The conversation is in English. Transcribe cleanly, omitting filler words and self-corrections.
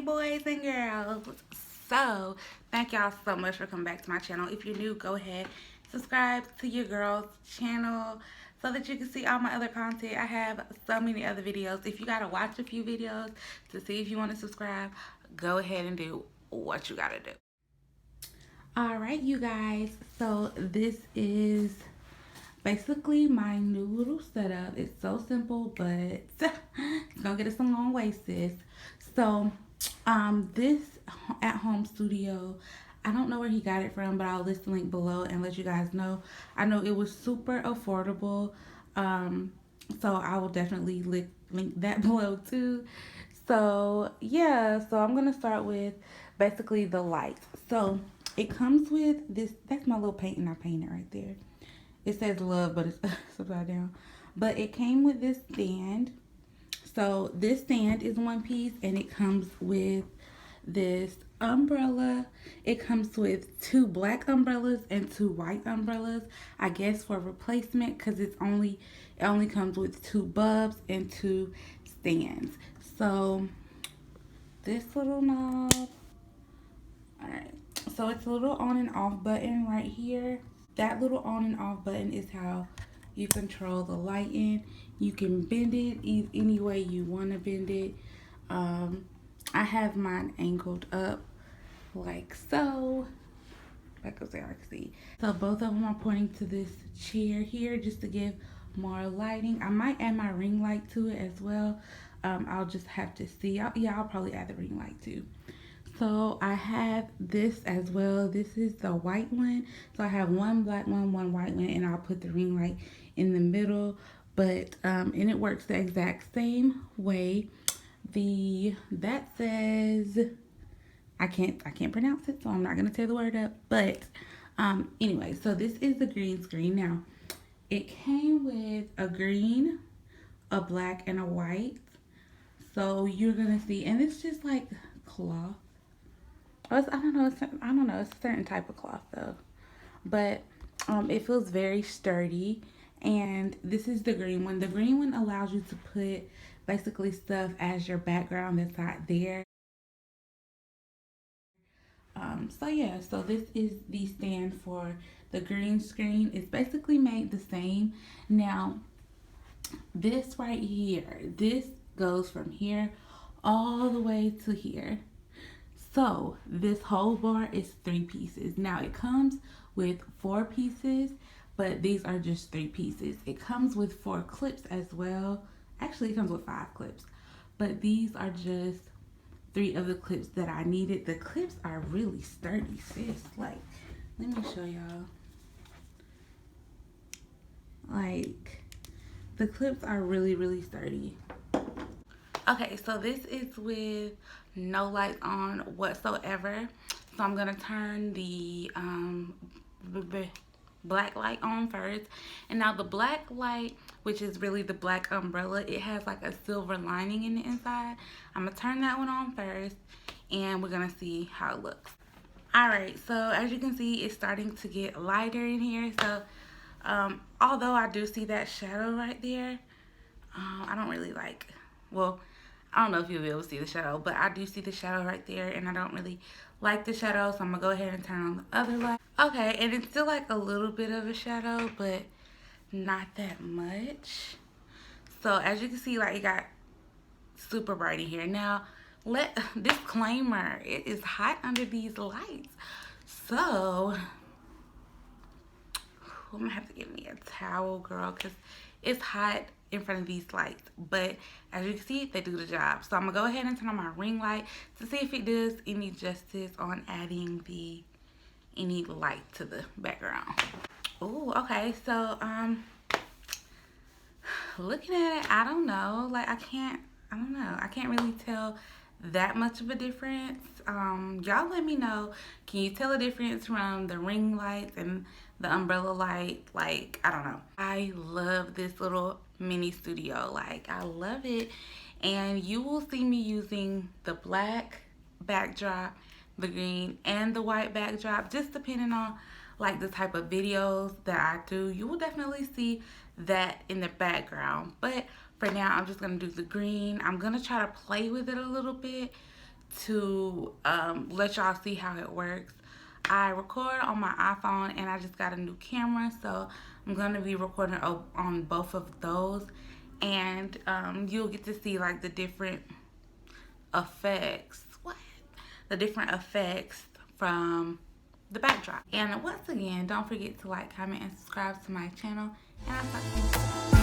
boys and girls. So, thank y'all so much for coming back to my channel. If you're new, go ahead, subscribe to your girl's channel so that you can see all my other content. I have so many other videos. If you gotta watch a few videos to see if you want to subscribe, go ahead and do what you gotta do. Alright, you guys. So, this is basically my new little setup. It's so simple, but it's gonna get us a long way, sis. So this at home studio, I don't know where he got it from, but I'll list the link below and let you guys know. I know it was super affordable, so I will definitely link that below too. So yeah, so I'm gonna start with basically the lights. So it comes with this. That's my little painting I painted right there. It says love, but it's upside down. But it came with this stand. So this stand is one piece, and it comes with this umbrella. It comes with two black umbrellas and two white umbrellas, I guess for replacement, because it only comes with two bulbs and two stands. So this little knob, all right, so it's a little on and off button right here. That little on and off button is how you control the lighting. You can bend it any way you want to bend it. I have mine angled up like so. Like I said, I can see. So both of them are pointing to this chair here just to give more lighting. I might add my ring light to it as well. I'll just have to see. I'll probably add the ring light too. So I have this as well. This is the white one. So I have one black one, one white one, and I'll put the ring light in the middle. But and it works the exact same way. That says I can't pronounce it, so I'm not gonna tear the word up. But anyway, so this is the green screen. Now it came with a green, a black, and a white. So you're gonna see, and it's just like cloth. I don't know. I don't know. It's a certain type of cloth though, but it feels very sturdy. And this is the green one. The green one allows you to put basically stuff as your background that's not there. So yeah. So this is the stand for the green screen. It's basically made the same. Now this right here. This goes from here all the way to here. So this whole bar is 3 pieces. Now it comes with 4 pieces, but these are just 3 pieces. It comes with 4 clips as well. Actually, it comes with 5 clips, but these are just 3 of the clips that I needed. The clips are really sturdy, sis. Like, let me show y'all. Like, the clips are really, really sturdy. Okay, so this is with no lights on whatsoever. So I'm gonna turn the black light on first. And now the black light, which is really the black umbrella, it has like a silver lining in the inside. I'm gonna turn that one on first, and we're gonna see how it looks. Alright, so as you can see, it's starting to get lighter in here. So although I do see that shadow right there, I don't really like, well, I don't know if you'll be able to see the shadow, but I do see the shadow right there, and I don't really like the shadow, so I'm gonna go ahead and turn on the other light. Okay, and it's still like a little bit of a shadow, but not that much. So as you can see, like, it got super bright in here. Now, disclaimer, it is hot under these lights, so I'm gonna have to get me a towel, girl, because it's hot in front of these lights. But as you can see, they do the job. So I'm gonna go ahead and turn on my ring light to see if it does any justice on adding any light to the background. Oh, okay. So looking at it, I don't know. Like, I don't know. I can't really tell that much of a difference. Y'all let me know. Can you tell a difference from the ring lights and the umbrella light? Like, I don't know. I love this little mini studio. Like, I love it. And you will see me using the black backdrop, the green, and the white backdrop, just depending on like the type of videos that I do. You will definitely see that in the background, but for now I'm just gonna do the green. I'm gonna try to play with it a little bit to let y'all see how it works. I record on my iPhone and I just got a new camera, so I'm going to be recording on both of those, and you'll get to see like the different effects. The different effects from the backdrop. And once again, don't forget to like, comment, and subscribe to my channel, and I'll talk to you.